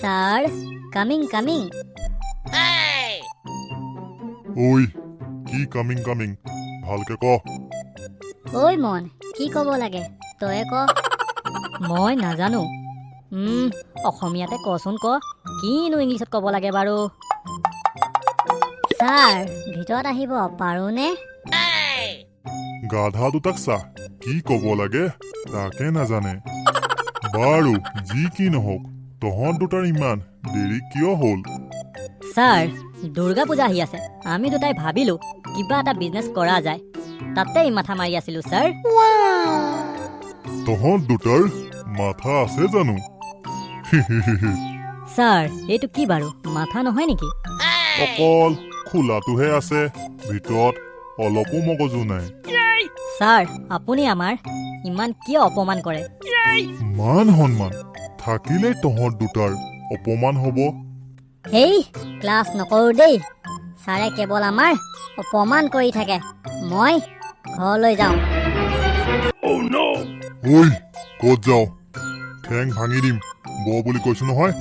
sir coming coming ঐ কি coming coming ভালকে ক ঐ মন কি ক'ব লাগে তয়ে ক মই নাজানো অসমীয়াতে কচোন ক কিনো ইংলিছত ক'ব লাগে বাৰু স্যাৰ ভিতৰত আহিব পাৰোনে গাধা দুটাক চা কি ক'ব লাগে তাকে নাজানে বাৰু যি কি নহওক তহঁত দুটাৰ ইমান দেৰি কিয় হ'ল স্যাৰ দুৰ্গা পূজা আহি আছে আমি দুটাই ভাবিলো কিবা এটা বিজনেছ কৰা যায় তাতেই মাথা মাৰি আছিলো স্যাৰ তহঁত দুটাৰ মাথা আছে জানো স্যাৰ এইটো কি বাৰু মাথা নহয় নেকি অকল খোলাটোহে আছে ভিতৰত অলপো মগজু নাই স্যাৰ আপুনি আমাৰ ইমান কিয় অপমান কৰে মান সন্মান থাকিলে তহঁত দুটাৰ অপমান হ'ব হেই ক্লাছ নকৰো দেই ছাৰে কেৱল আমাৰ অপমান কৰি থাকে মই ঘৰলৈ যাওঁ ঐ ক'ত যাওঁ ঠেং ভাঙি দিম ব বুলি কৈছো নহয়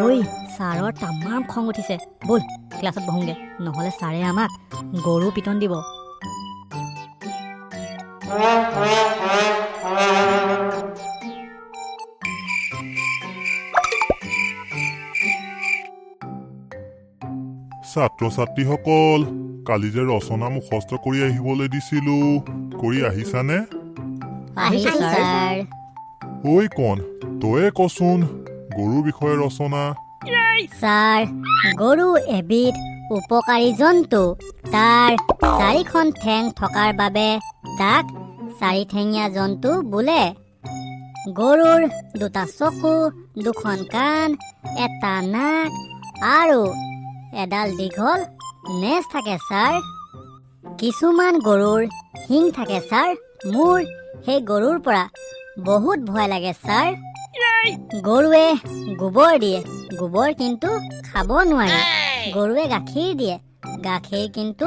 ঐ ছাৰৰ তামাম খং উঠিছে ব'ল ক্লাছত বহোংগে নহ'লে ছাৰে আমাক গৰু পিটন দিব ছাত্ৰ ছাত্ৰীসকল কালি যে ৰচনা মুখস্থ কৰি আহিবলৈ দিছিলো কৰি আহিছানে ঐ কণ তয়ে কচোন গৰুৰ বিষয়ে ৰচনা ছাৰ গৰু এবিধ উপকাৰী জন্তু তাৰ 4খন ঠেং থকাৰ বাবে তাক চাৰিঠেঙীয়া জন্তু বোলে গৰুৰ 2টা চকু 2খন কাণ এটা নাক আৰু এডাল দীঘল নেজ থাকে ছাৰ কিছুমান গৰুৰ শিং থাকে ছাৰ মোৰ সেই গৰুৰ পৰা বহুত ভয় লাগে ছাৰ গৰুৱে গোবৰ দিয়ে গোবৰ কিন্তু খাব নোৱাৰি গৰুৱে গাখীৰ দিয়ে গাখীৰ কিন্তু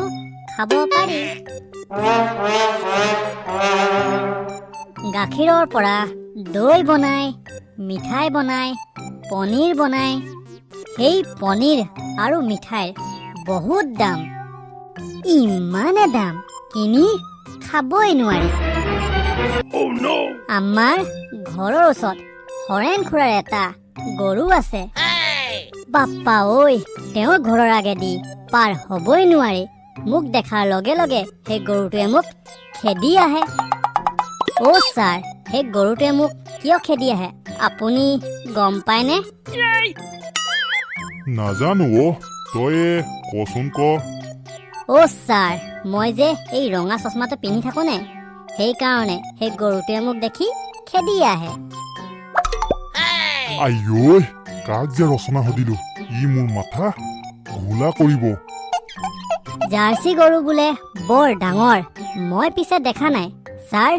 খাব পাৰি গাখীৰৰ পৰা দৈ বনাই মিঠাই বনাই পনীৰ বনাই সেই পনীৰ আৰু মিঠাইৰ বহুত দাম ইমানে দাম কিনি খাবই নোৱাৰি আমাৰ ঘৰৰ ওচৰত হৰেণ খুৰাৰ এটা গৰু আছে বাপ্পা ঐ তেওঁৰ ঘৰৰ আগেদি পাৰ হ'বই নোৱাৰি মোক দেখাৰ লগে লগে সেই গৰুটোৱে মোক খেদি আহে অ' ছাৰ সেই গৰুটোৱে মোক কিয় খেদি আহে আপুনি গম পায়নে নাজানো তয়ে কচোন ক অ' ছাৰ মই যে এই ৰঙা চশমাটো পিন্ধি থাকোনে সেইকাৰণে সেই গৰুটোৱে মোক দেখি খেদি আহে আইঐ কাক যে ৰচনা সুধিলো ই মোৰ মাথা ঘোলা কৰিব জাৰ্চি গৰু বোলে বৰ ডাঙৰ মই পিছে দেখা নাই ছাৰ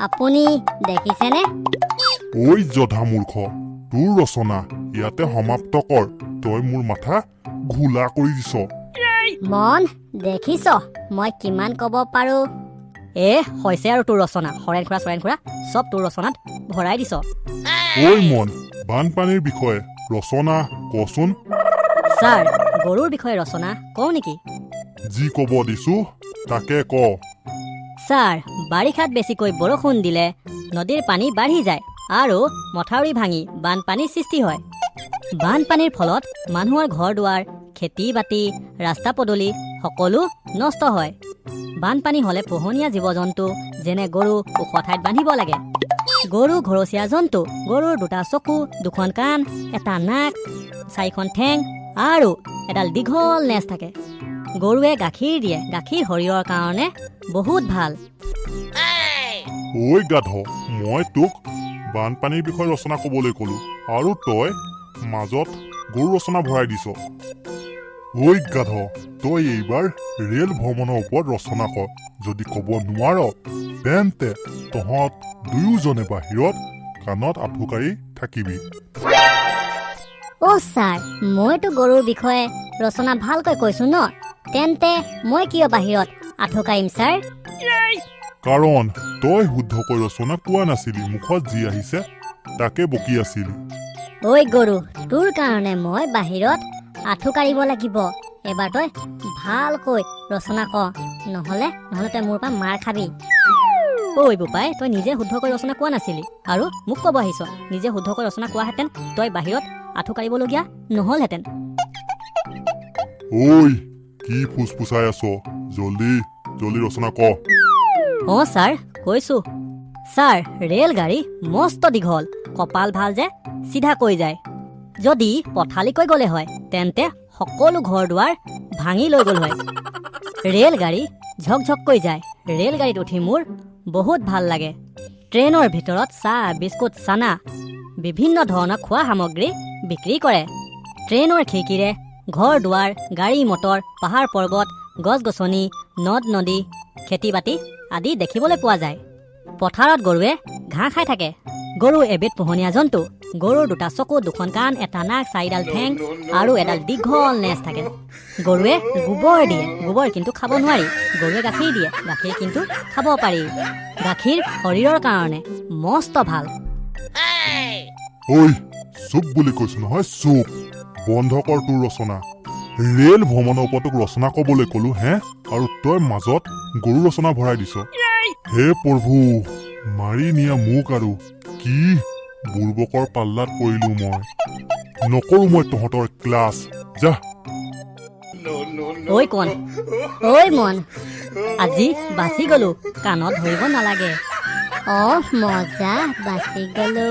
আপুনি দেখিছেনে ঐ জধা মূৰ্খ তোৰ ৰচনা ইয়াতে সমাপ্ত কৰ তই মোৰ মাথা ঘোলা কৰি দিছ মন দেখিছ মই কিমান ক'ব পাৰো হৈছে আৰু তোৰ ৰচনা হৰেণ খুৰা চব তোৰ ৰচনাত ভৰাই দিছ ঐ মন বানপানীৰ বিষয়ে ৰচনা কচোন ছাৰ গৰুৰ বিষয়ে ৰচনা কওঁ নেকি যি ক'ব দিছো তাকে ক ছাৰ বাৰিষাত বেছিকৈ বৰষুণ দিলে নদীৰ পানী বাঢ়ি যায় আৰু মথাউৰি ভাঙি বানপানীৰ সৃষ্টি হয় বানপানীৰ ফলত মানুহৰ ঘৰ দুৱাৰ খেতি বাতি ৰাস্তা পদূলি সকলো নষ্ট হয় বানপানী হ'লে পোহনীয়া জীৱ জন্তু যেনে গৰু ওখ ঠাইত বান্ধিব লাগে গৰু ঘৰচীয়া জন্তু গৰুৰ 2টা চকু 2খন কাণ এটা নাক 4খন ঠেং আৰু এডাল দীঘল নেজ থাকে গৰুৱে গাখীৰ দিয়ে গাখীৰ শৰীৰৰ কাৰণে বহুত ভাল ঐ গাধ মই তোক বানপানীৰ বিষয়ে ৰচনা ক'বলৈ ক'লো আৰু তই মাজত গৰু ৰচনা ভৰাই দিছ ঐ গাধ তই এইবাৰ ৰেল ভ্ৰমণৰ ওপৰত ৰচনা কৰ যদি ক'ব নোৱাৰ তেন্তে তহঁত দুয়োজনে বাহিৰত কাণত আঁঠুকাৰি থাকিবি অ' ছাৰ মইতো গৰুৰ বিষয়ে ৰচনা ভালকৈ কৈছো ন তেন্তে মই কিয় বাহিৰত আঁঠুকাৰিম ছাৰ কাৰণ তই শুদ্ধকৈ ৰচনা কোৱা নাছিলি মুখত যি আহিছে তাকে বকি আছিলি ঐ গৰু তোৰ কাৰণে মই বাহিৰত আঁঠু কাঢ়িব লাগিব এবাৰ তই ভালকৈ ৰচনা ক নহ'লে তই মোৰ পৰা মাৰ খাবি ঐ বোপাই তই নিজে শুদ্ধকৈ ৰচনা কোৱা নাছিলি আৰু মোক ক'ব আহিছ নিজে শুদ্ধকৈ ৰচনা কোৱাহেঁতেন তই বাহিৰত আঁঠু কাঢ়িবলগীয়া নহ'লহেঁতেন ঐ কি ফুচফুচাই আছ জল্দি জল্দি ৰচনা ক অঁ ছাৰ কৈছোঁ ছাৰ ৰেলগাড়ী মস্ত দীঘল কপাল ভাল যে চিধাকৈ যায় যদি পথালিকৈ গ'লে হয় তেন্তে সকলো ঘৰ দুৱাৰ ভাঙি লৈ গ'ল হয় ৰেলগাড়ী ঝকঝককৈ যায় ৰেলগাড়ীত উঠি মোৰ বহুত ভাল লাগে ট্ৰেইনৰ ভিতৰত চাহ বিস্কুট চানা বিভিন্ন ধৰণৰ খোৱা সামগ্ৰী বিক্ৰী কৰে ট্ৰেইনৰ খিৰিকীৰে ঘৰ দুৱাৰ গাড়ী মটৰ পাহাৰ পৰ্বত গছ গছনি নদ নদী খেতি বাতি আদি দেখিবলৈ পোৱা যায় পথাৰত গৰুৱে ঘাঁহ খাই থাকে গৰু এবিধ পোহনীয়া জন্তু গৰুৰ দুটা চকু দুখন কাণ এটা নাক চাৰিডাল ঠেং আৰু এডাল দীঘল নেজ থাকে গৰুৱে গোবৰ দিয়ে গোবৰ কিন্তু খাব নোৱাৰি গৰুৱে গাখীৰ দিয়ে গাখীৰ কিন্তু খাব পাৰি গাখীৰ শৰীৰৰ কাৰণে মস্ত ভাল ঐ চুপ বুলি কৈছো নহয় চুপ বন্ধ কৰ তোৰ ৰচনা ৰেল ভ্ৰমণৰ ওপৰত তোক ৰচনা ক'বলৈ ক'লো হে আৰু তই মাজত গৰু ৰচনা ভৰাই দিছ হে প্ৰভু মাৰি নিয়া মোক আৰু কি বুৰ্বকৰ পাল্লাত পৰিলো মই নকৰো মই তহঁতৰ ক্লাছ যা ঐ কণ ঐ মন আজি বাচি গলো কাণত ধৰিব নালাগে মজা বাচি গলো